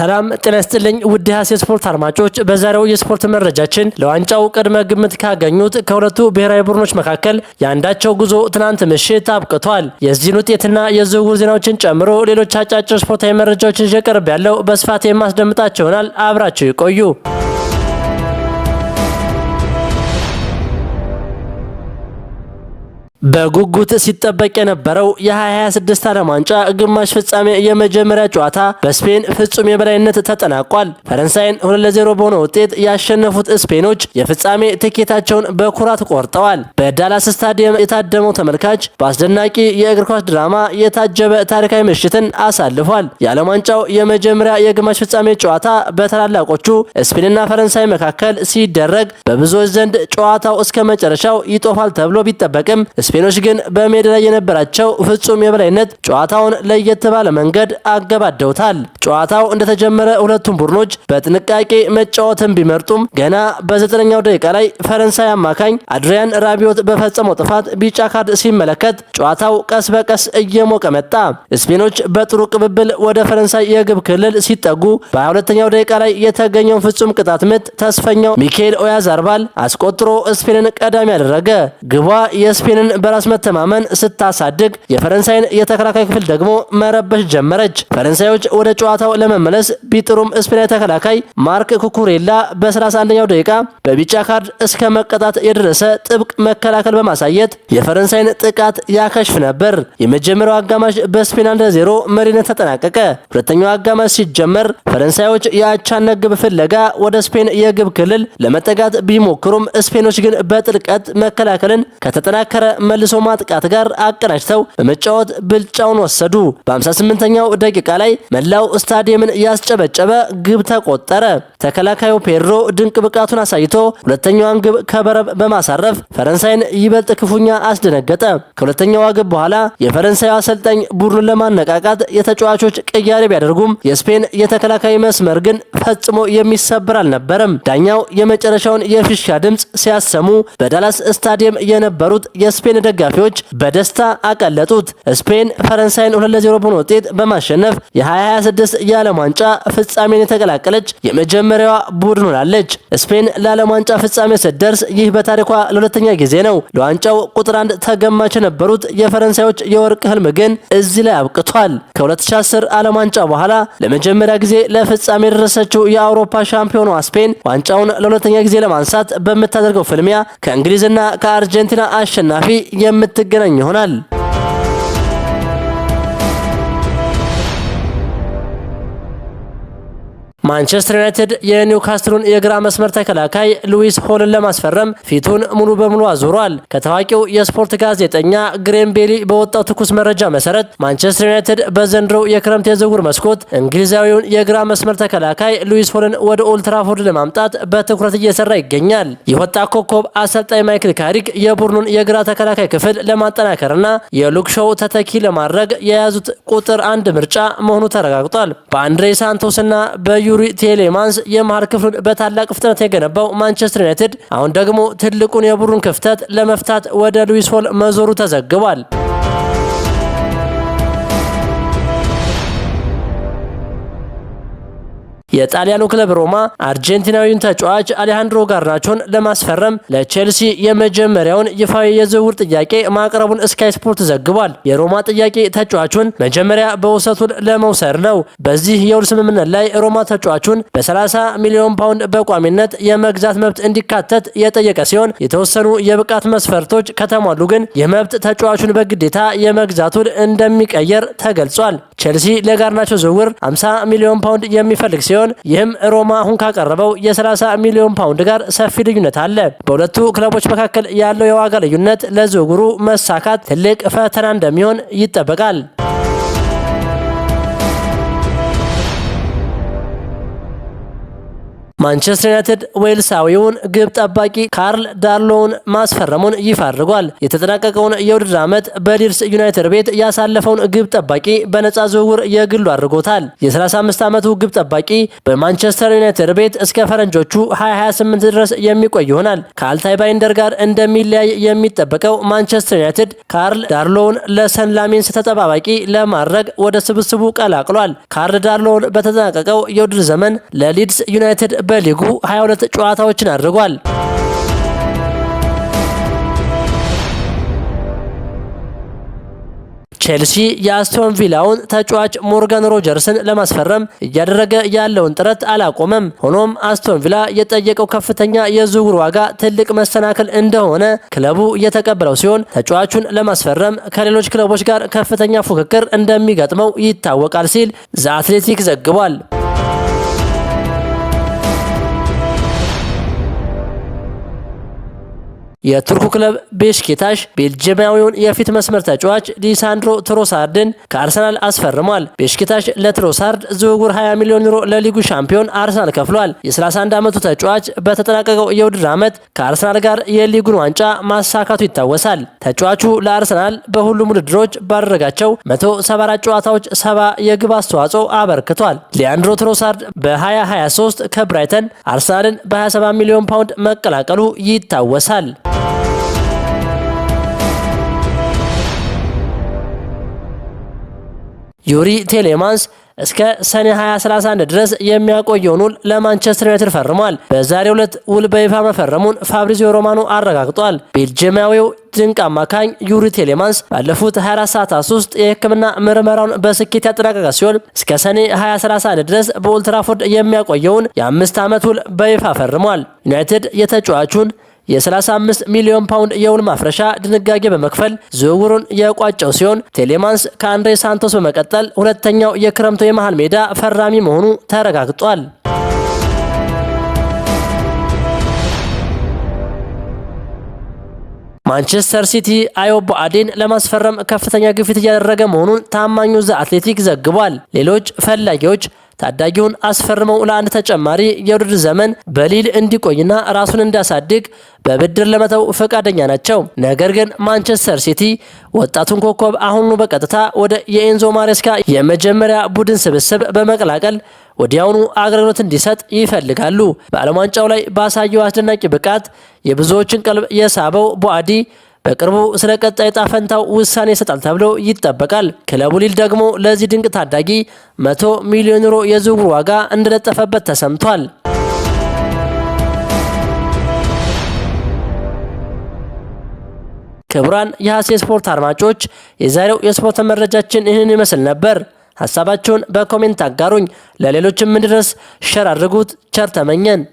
ሰላም ጤና ይስጥልኝ ውድ ስፖርት አድማጮች፣ በዛሬው የስፖርት መረጃችን ለዋንጫው ቅድመ ግምት ካገኙት ከሁለቱ ብሔራዊ ቡድኖች መካከል የአንዳቸው ጉዞ ትናንት ምሽት አብቅቷል። የዚህን ውጤትና የዝውውር ዜናዎችን ጨምሮ ሌሎች አጫጭር ስፖርታዊ መረጃዎችን ይዤ ቀርብ ያለው በስፋት የማስደምጣቸው ይሆናል። አብራችሁ ይቆዩ። በጉጉት ሲጠበቅ የነበረው የ2026 ዓለም ዋንጫ ግማሽ ፍጻሜ የመጀመሪያ ጨዋታ በስፔን ፍጹም የበላይነት ተጠናቋል። ፈረንሳይን 2-0 በሆነ ውጤት ያሸነፉት ስፔኖች የፍጻሜ ትኬታቸውን በኩራት ቆርጠዋል። በዳላስ ስታዲየም የታደመው ተመልካች በአስደናቂ የእግር ኳስ ድራማ የታጀበ ታሪካዊ ምሽትን አሳልፏል። የዓለም ዋንጫው የመጀመሪያ የግማሽ ፍጻሜ ጨዋታ በታላላቆቹ ስፔንና ፈረንሳይ መካከል ሲደረግ በብዙዎች ዘንድ ጨዋታው እስከ መጨረሻው ይጦፋል ተብሎ ቢጠበቅም ስፔኖች ግን በሜዳ ላይ የነበራቸው ፍጹም የበላይነት ጨዋታውን ለየት ባለ መንገድ አገባደውታል። ጨዋታው እንደተጀመረ ሁለቱም ቡድኖች በጥንቃቄ መጫወትን ቢመርጡም ገና በ9ኛው ደቂቃ ላይ ፈረንሳይ አማካኝ አድሪያን ራቢዮት በፈጸመው ጥፋት ቢጫ ካርድ ሲመለከት ጨዋታው ቀስ በቀስ እየሞቀ መጣ። ስፔኖች በጥሩ ቅብብል ወደ ፈረንሳይ የግብ ክልል ሲጠጉ በ22ኛው ደቂቃ ላይ የተገኘውን ፍጹም ቅጣት ምት ተስፈኛው ሚካኤል ኦያዛርባል አስቆጥሮ ስፔንን ቀዳሚ ያደረገ። ግቧ የስፔንን በራስ መተማመን ስታሳድግ የፈረንሳይን የተከላካይ ክፍል ደግሞ መረበሽ ጀመረች። ፈረንሳዮች ወደ ጨዋታው ለመመለስ ቢጥሩም ስፔናዊ ተከላካይ ማርክ ኩኩሬላ በ31ኛው ደቂቃ በቢጫ ካርድ እስከ መቀጣት የደረሰ ጥብቅ መከላከል በማሳየት የፈረንሳይን ጥቃት ያከሽፍ ነበር። የመጀመሪያው አጋማሽ በስፔን 1-0 መሪነት ተጠናቀቀ። ሁለተኛው አጋማሽ ሲጀመር ፈረንሳዮች የአቻነት ግብ ፍለጋ ወደ ስፔን የግብ ክልል ለመጠጋት ቢሞክሩም ስፔኖች ግን በጥልቀት መከላከልን ከተጠናከረ መልሶ ማጥቃት ጋር አቀናጅተው በመጫወት ብልጫውን ወሰዱ። በ58ኛው ደቂቃ ላይ መላው ስታዲየምን ያስጨበጨበ ግብ ተቆጠረ። ተከላካዩ ፔድሮ ድንቅ ብቃቱን አሳይቶ ሁለተኛዋን ግብ ከበረብ በማሳረፍ ፈረንሳይን ይበልጥ ክፉኛ አስደነገጠ። ከሁለተኛዋ ግብ በኋላ የፈረንሳዩ አሰልጣኝ ቡድኑን ለማነቃቃት የተጫዋቾች ቅያሬ ቢያደርጉም የስፔን የተከላካይ መስመር ግን ፈጽሞ የሚሰበር አልነበረም። ዳኛው የመጨረሻውን የፊሽካ ድምፅ ሲያሰሙ በዳላስ ስታዲየም የነበሩት የስፔን ደጋፊዎች በደስታ አቀለጡት። ስፔን ፈረንሳይን 2-0 በሆነ ውጤት በማሸነፍ የ2026 የዓለም ዋንጫ ፍጻሜን የተቀላቀለች የመጀመሪያዋ ቡድን ሆናለች። ስፔን ለዓለም ዋንጫ ፍጻሜ ስትደርስ ይህ በታሪኳ ለሁለተኛ ጊዜ ነው። ለዋንጫው ቁጥር 1 ተገማች የነበሩት የፈረንሳዮች የወርቅ ህልም ግን እዚህ ላይ አብቅቷል። ከ2010 ዓለም ዋንጫ በኋላ ለመጀመሪያ ጊዜ ለፍጻሜ የደረሰችው የአውሮፓ ሻምፒዮኗ ስፔን ዋንጫውን ለሁለተኛ ጊዜ ለማንሳት በምታደርገው ፍልሚያ ከእንግሊዝና ከአርጀንቲና አሸናፊ የምትገናኝ ይሆናል። ማንቸስተር ዩናይትድ የኒውካስትሉን የግራ መስመር ተከላካይ ሉዊስ ሆልን ለማስፈረም ፊቱን ሙሉ በሙሉ አዙሯል። ከታዋቂው የስፖርት ጋዜጠኛ ግሬም ቤሊ በወጣው ትኩስ መረጃ መሰረት ማንቸስተር ዩናይትድ በዘንድሮው የክረምት የዝውውር መስኮት እንግሊዛዊውን የግራ መስመር ተከላካይ ሉዊስ ሆልን ወደ ኦልትራፎርድ ለማምጣት በትኩረት እየሰራ ይገኛል። የወጣት ኮከብ አሰልጣኝ ማይክል ካሪክ የቡድኑን የግራ ተከላካይ ክፍል ለማጠናከርና የሉክ ሾው ተተኪ ለማድረግ የያዙት ቁጥር 1 ምርጫ መሆኑ ተረጋግጧል። በአንድሬ ሳንቶስና በዩሪ ቴሌማንስ የመሃል ክፍሉን በታላቅ ፍጥነት የገነባው ማንቸስተር ዩናይትድ አሁን ደግሞ ትልቁን የቡድን ክፍተት ለመፍታት ወደ ሉዊስ ሆል መዞሩ ተዘግቧል። የጣሊያኑ ክለብ ሮማ አርጀንቲናዊውን ተጫዋች አሌሃንድሮ ጋርናቾን ለማስፈረም ለቼልሲ የመጀመሪያውን ይፋዊ የዝውውር ጥያቄ ማቅረቡን ስካይ ስፖርት ዘግቧል። የሮማ ጥያቄ ተጫዋቹን መጀመሪያ በውሰቱን ለመውሰድ ነው። በዚህ የውል ስምምነት ላይ ሮማ ተጫዋቹን በ30 ሚሊዮን ፓውንድ በቋሚነት የመግዛት መብት እንዲካተት የጠየቀ ሲሆን የተወሰኑ የብቃት መስፈርቶች ከተሟሉ ግን የመብት ተጫዋቹን በግዴታ የመግዛቱን እንደሚቀየር ተገልጿል። ቼልሲ ለጋርናቾ ዝውውር 50 ሚሊዮን ፓውንድ የሚፈልግ ሲሆን ይህም ሮማ አሁን ካቀረበው የ30 ሚሊዮን ፓውንድ ጋር ሰፊ ልዩነት አለ። በሁለቱ ክለቦች መካከል ያለው የዋጋ ልዩነት ለዝውውሩ መሳካት ትልቅ ፈተና እንደሚሆን ይጠበቃል። ማንቸስተር ዩናይትድ ዌልሳዊውን ግብ ጠባቂ ካርል ዳርሎውን ማስፈረሙን ይፋ አድርጓል። የተጠናቀቀውን የውድድር ዓመት በሊድስ ዩናይትድ ቤት ያሳለፈውን ግብ ጠባቂ በነፃ ዝውውር የግሉ አድርጎታል። የ35 ዓመቱ ግብ ጠባቂ በማንቸስተር ዩናይትድ ቤት እስከ ፈረንጆቹ 2028 ድረስ የሚቆይ ይሆናል። ከአልታይ ባይንደር ጋር እንደሚለያይ የሚጠበቀው ማንቸስተር ዩናይትድ ካርል ዳርሎውን ለሰን ላሜንስ ተጠባባቂ ለማድረግ ወደ ስብስቡ ቀላቅሏል። ካርል ዳርሎውን በተጠናቀቀው የውድድር ዘመን ለሊድስ ዩናይትድ በሊጉ 22 ጨዋታዎችን አድርጓል። ቼልሲ የአስቶን ቪላውን ተጫዋች ሞርጋን ሮጀርስን ለማስፈረም እያደረገ ያለውን ጥረት አላቆመም። ሆኖም አስቶን ቪላ የጠየቀው ከፍተኛ የዝውውር ዋጋ ትልቅ መሰናክል እንደሆነ ክለቡ እየተቀበለው ሲሆን ተጫዋቹን ለማስፈረም ከሌሎች ክለቦች ጋር ከፍተኛ ፉክክር እንደሚገጥመው ይታወቃል ሲል ዘ አትሌቲክ ዘግቧል። የቱርኩ ክለብ ቤሽኪታሽ ቤልጂየማዊውን የፊት መስመር ተጫዋች ሊሳንድሮ ትሮሳርድን ከአርሰናል አስፈርሟል። ቤሽኪታሽ ለትሮሳርድ ዝውውር 20 ሚሊዮን ዩሮ ለሊጉ ሻምፒዮን አርሰናል ከፍሏል። የ31 ዓመቱ ተጫዋች በተጠናቀቀው የውድድር ዓመት ከአርሰናል ጋር የሊጉን ዋንጫ ማሳካቱ ይታወሳል። ተጫዋቹ ለአርሰናል በሁሉም ውድድሮች ባደረጋቸው 174 ጨዋታዎች 70 የግብ አስተዋጽኦ አበርክቷል። ሊያንድሮ ትሮሳርድ በ2023 ከብራይተን አርሰናልን በ27 ሚሊዮን ፓውንድ መቀላቀሉ ይታወሳል። ዩሪ ቴሌማንስ እስከ ሰኔ 2031 ድረስ የሚያቆየውን ውል ለማንቸስተር ዩናይትድ ፈርሟል። በዛሬው ዕለት ውል በይፋ መፈረሙን ፋብሪዚዮ ሮማኖ አረጋግጧል። ቤልጂየማዊው ድንቅ አማካኝ ዩሪ ቴሌማንስ ባለፉት 24 ሰዓታት ውስጥ የሕክምና ምርመራውን በስኬት ያጠናቀቀ ሲሆን እስከ ሰኔ 2031 ድረስ በኦልትራፎርድ የሚያቆየውን የ5 ዓመት ውል በይፋ ፈርሟል። ዩናይትድ የተጫዋቹን የ35 ሚሊዮን ፓውንድ የውል ማፍረሻ ድንጋጌ በመክፈል ዝውውሩን የቋጨው ሲሆን ቴሌማንስ ከአንድሬ ሳንቶስ በመቀጠል ሁለተኛው የክረምቱ የመሃል ሜዳ ፈራሚ መሆኑ ተረጋግጧል። ማንቸስተር ሲቲ አዮብ ቦአዴን ለማስፈረም ከፍተኛ ግፊት እያደረገ መሆኑን ታማኙ ዘ አትሌቲክ ዘግቧል። ሌሎች ፈላጊዎች ታዳጊውን አስፈርመው ለአንድ ተጨማሪ የውድድር ዘመን በሊል እንዲቆይና ራሱን እንዲያሳድግ በብድር ለመተው ፈቃደኛ ናቸው። ነገር ግን ማንቸስተር ሲቲ ወጣቱን ኮከብ አሁኑ በቀጥታ ወደ የኤንዞ ማሬስካ የመጀመሪያ ቡድን ስብስብ በመቀላቀል ወዲያውኑ አገልግሎት እንዲሰጥ ይፈልጋሉ። በዓለም ዋንጫው ላይ ባሳየው አስደናቂ ብቃት የብዙዎችን ቀልብ የሳበው ቦአዲ በቅርቡ ስለ ቀጣይ ዕጣ ፈንታው ውሳኔ ይሰጣል ተብሎ ይጠበቃል። ክለቡ ሊል ደግሞ ለዚህ ድንቅ ታዳጊ 100 ሚሊዮን ዩሮ የዝውውር ዋጋ እንደለጠፈበት ተሰምቷል። ክቡራን የሐሴ ስፖርት አድማጮች የዛሬው የስፖርት መረጃችን ይህንን ይመስል ነበር። ሐሳባችሁን በኮሜንት አጋሩኝ። ለሌሎችም እንዲደርስ ሼር አድርጉት። ቸር ተመኘን።